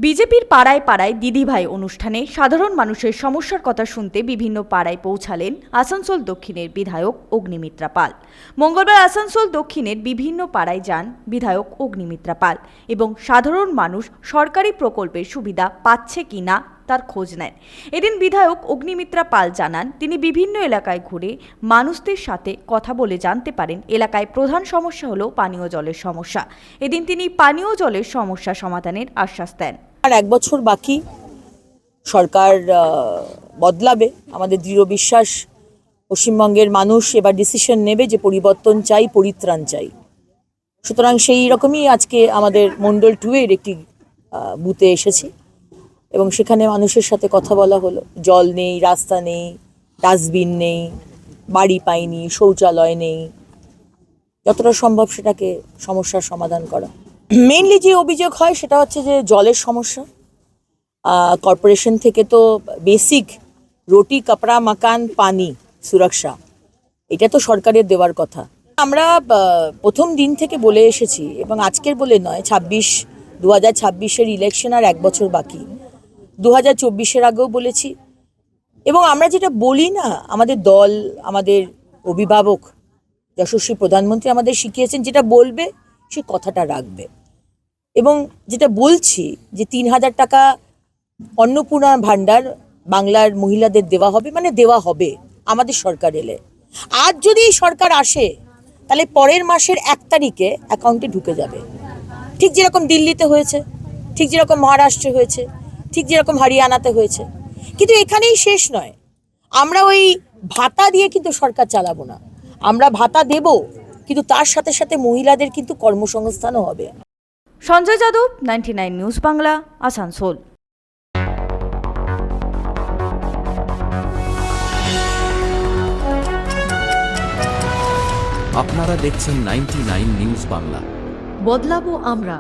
বিজেপির পাড়ায় পাড়ায় দিদিভাই অনুষ্ঠানে সাধারণ মানুষের সমস্যার কথা শুনতে বিভিন্ন পাড়ায় পৌঁছালেন আসানসোল দক্ষিণের বিধায়ক অগ্নিমিত্রা পাল। মঙ্গলবার আসানসোল দক্ষিণের বিভিন্ন পাড়ায় যান বিধায়ক অগ্নিমিত্রা পাল এবং সাধারণ মানুষ সরকারি প্রকল্পের সুবিধা পাচ্ছে কিনা তার খোঁজ নেন। এদিন বিধায়ক অগ্নিমিত্রা পাল জানান, তিনি বিভিন্ন এলাকায় ঘুরে মানুষদের সাথে কথা বলে জানতে পারেন এলাকায় প্রধান সমস্যা হলো পানীয় জলের সমস্যা। এদিন তিনি পানীয় জলের সমস্যা সমাধানের আশ্বাস দেন। আর 1 বছর বাকি, সরকার বদলাবে। আমাদের দৃঢ় বিশ্বাস পশ্চিমবঙ্গের মানুষ এবার ডিসিশন নেবে যে পরিবর্তন চাই, পরিত্রাণ চাই। সুতরাং সেই রকমই আজকে আমাদের মন্ডল 2 এর একটি বুথে এসেছি এবং সেখানে মানুষের সাথে কথা বলা হলো। জল নেই, রাস্তা নেই, ডাস্টবিন নেই, বাড়ি পাইনি, শৌচালয় নেই, যতটা সম্ভব সেটাকে সমস্যার সমাধান করা। মেইনলি যে অভিযোগ হয় সেটা হচ্ছে যে জলের সমস্যা। কর্পোরেশন থেকে তো বেসিক রুটি, কাপড়া, মাকান, পানি, সুরক্ষা, এটা তো সরকারের দেওয়ার কথা। আমরা প্রথম দিন থেকে বলে এসেছি এবং আজকের বলে নয়, 2026-এর ইলেকশন আর 1 বছর বাকি। 2024-এর আগেও বলেছি এবং আমরা যেটা বলি না, আমাদের দল, আমাদের অভিভাবক যশস্বী প্রধানমন্ত্রী আমাদের শিখিয়েছেন, যেটা বলবে সে কথাটা রাখবে। এবং যেটা বলছি যে 3000 টাকা অন্নপূর্ণা ভাণ্ডার বাংলার মহিলাদের দেওয়া হবে, মানে দেওয়া হবে আমাদের সরকার এলে। আজ যদি এই সরকার আসে তাহলে পরের মাসের 1 তারিখে অ্যাকাউন্টে ঢুকে যাবে, ঠিক যেরকম দিল্লিতে হয়েছে, ঠিক যেরকম মহারাষ্ট্রে হয়েছে, ঠিক যেরকম হরিয়ানাতে হয়েছে। কিন্তু এখানেই শেষ নয়, আমরা ওই ভাতা দিয়ে কিন্তু সরকার চালাবো না। আমরা ভাতা দেব, কিন্তু তার সাথে সাথে মহিলাদের কিন্তু কর্মসংস্থানও হবে। সঞ্জয় যাদব, 99 নিউজ বাংলা, আসানসোল। আপনারা দেখছেন 99 নিউজ বাংলা। বদলাবো আমরা।